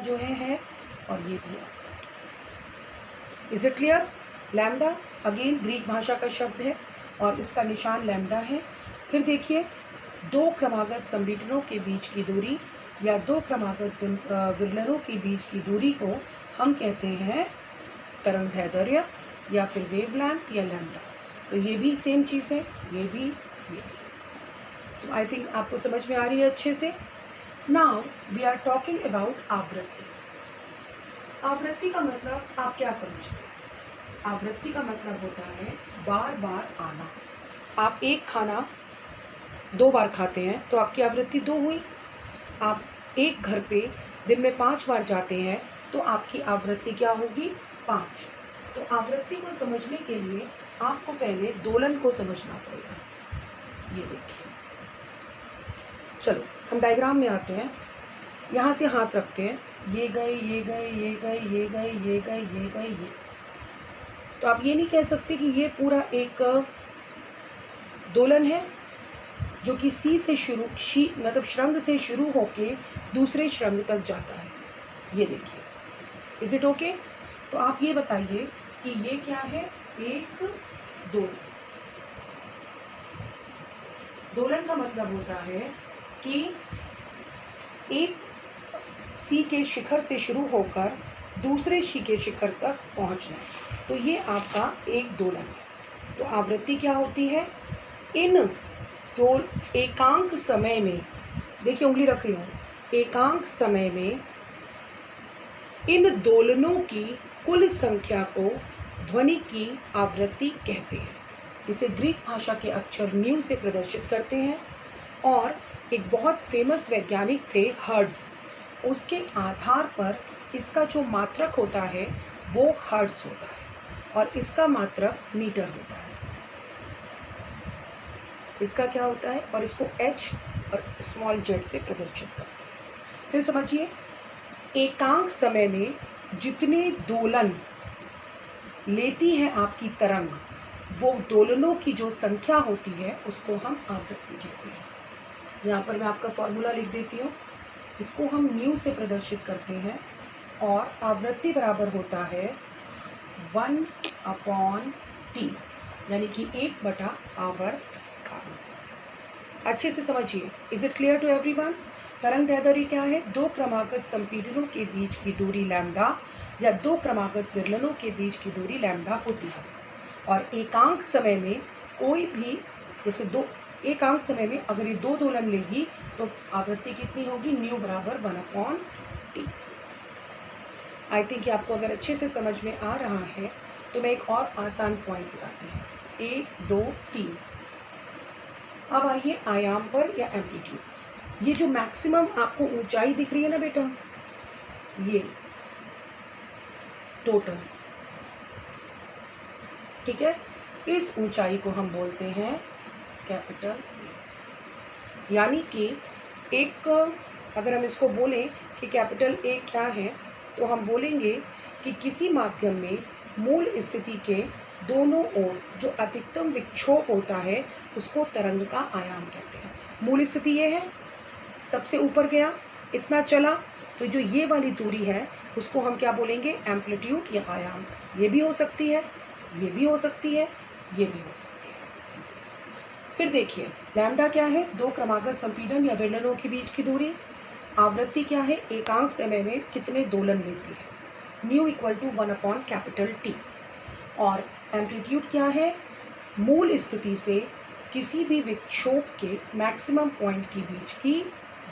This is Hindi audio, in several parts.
जो है और ये भी आपका है। Is it clear? Lambda again Greek भाषा का शब्द है और इसका निशान लैम्डा है। फिर देखिए, दो क्रमागत संपीड़नों के बीच की दूरी या दो क्रमागत विरलनों के बीच की दूरी को हम कहते हैं तरंग दैर्ध्य या फिर वेवलेंथ या लैम्डा। तो ये भी सेम चीज़ है, ये भी, ये भी। तो आई थिंक आपको समझ में आ रही है अच्छे से। Now we are talking about आवृत्ति। आवृत्ति का मतलब आप क्या समझते हैं? आवृत्ति का मतलब होता है बार बार आना। आप एक खाना 2 बार खाते हैं तो आपकी आवृत्ति 2 हुई। आप एक घर पे दिन में 5 बार जाते हैं तो आपकी आवृत्ति क्या होगी? 5। तो आवृत्ति को समझने के लिए आपको पहले दोलन को समझना पड़ेगा। ये देखिए, चलो हम डायग्राम में आते हैं। यहाँ से हाथ रखते हैं, ये गए, ये गए, ये गए, ये गए, ये गए, ये गए, ये। तो आप ये नहीं कह सकते कि ये पूरा एक दोलन है जो कि सी से शुरू, मतलब श्रृंग से शुरू होके दूसरे श्रृंग तक जाता है। ये देखिए, इज इट ओके? तो आप ये बताइए कि ये क्या है? एक दोलन। दोलन का मतलब होता है कि एक सी के शिखर से शुरू होकर दूसरे सी के शिखर तक पहुंचना। तो ये आपका एक दोलन है। तो आवृत्ति क्या होती है? इन दो एकांक समय में, देखिए उंगली रख रही हूँ, एकांक समय में इन दोलनों की कुल संख्या को ध्वनि की आवृत्ति कहते हैं। इसे ग्रीक भाषा के अक्षर न्यू से प्रदर्शित करते हैं और एक बहुत फेमस वैज्ञानिक थे हर्ट्ज, उसके आधार पर इसका जो मात्रक होता है वो हर्ट्ज होता है और इसका मात्रक मीटर होता है। इसका क्या होता है? और इसको एच और स्मॉल जेड से प्रदर्शित करते हैं। फिर समझिए, एकांक समय में जितने दोलन लेती है आपकी तरंग, वो दोलनों की जो संख्या होती है उसको हम आवृत्ति कहते हैं। यहाँ पर मैं आपका फॉर्मूला लिख देती हूँ। इसको हम न्यू से प्रदर्शित करते हैं और आवृत्ति बराबर होता है 1/T, यानी कि 1/, आवर्त काल। अच्छे से समझिए। Is it clear to everyone? तरंग दैर्ध्य क्या है? दो क्रमागत संपीड़नों के बीच की दूरी लैम्डा या दो क्रमागत विरलनों के बीच की दूरी लैम्डा होती है। और एकांक समय में कोई भी, जैसे एकांक समय में अगर ये 2 दोलन लेगी तो आवृत्ति कितनी होगी? न्यू बराबर 1/T। आई थिंक कि आपको अगर अच्छे से समझ में आ रहा है तो मैं एक और आसान पॉइंट बताती हूँ। 1, 2, 3। अब आइए आयाम पर या एम्पलीट्यूड। ये जो मैक्सिमम आपको ऊंचाई दिख रही है ना बेटा, ये टोटल, ठीक है, इस ऊंचाई को हम बोलते हैं कैपिटल ए। यानी कि एक, अगर हम इसको बोलें कि कैपिटल ए क्या है, तो हम बोलेंगे कि किसी माध्यम में मूल स्थिति के दोनों ओर जो अधिकतम विक्षोभ होता है उसको तरंग का आयाम कहते हैं। मूल स्थिति ये है, सबसे ऊपर गया, इतना चला, तो जो ये वाली दूरी है उसको हम क्या बोलेंगे? एम्पलीट्यूड या आयाम। ये भी हो सकती है, ये भी हो सकती है, ये भी हो सकती है। फिर देखिए, लैम्डा क्या है? दो क्रमागत संपीड़न या विरलनों के बीच की दूरी। आवृत्ति क्या है? एकांक समय में कितने दोलन लेती है? Nu equal to 1/T। और एम्पलीट्यूड क्या है? मूल स्थिति से किसी भी विक्षोभ के मैक्सिमम पॉइंट के बीच की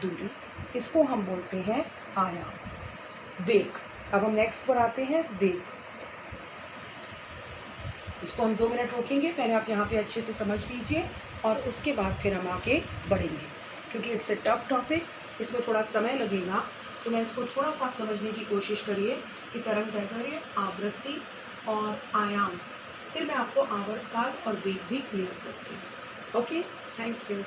दूरी। इसको हम बोलते हैं आयाम। वेग, अब हम नेक्स्ट पर आते हैं, वेग। इसको हम 2 मिनट रोकेंगे, पहले आप यहाँ पे अच्छे से समझ लीजिए और उसके बाद फिर हम आगे बढ़ेंगे, क्योंकि इट्स ए टफ टॉपिक, इसमें थोड़ा समय लगेगा। तो मैं इसको थोड़ा सा समझने की कोशिश करिए कि तरंग दैर्ध्य, आवृत्ति और आयाम। फिर मैं आपको आवर्तकाल और वेग भी क्लियर करती हूँ। Okay, thank you.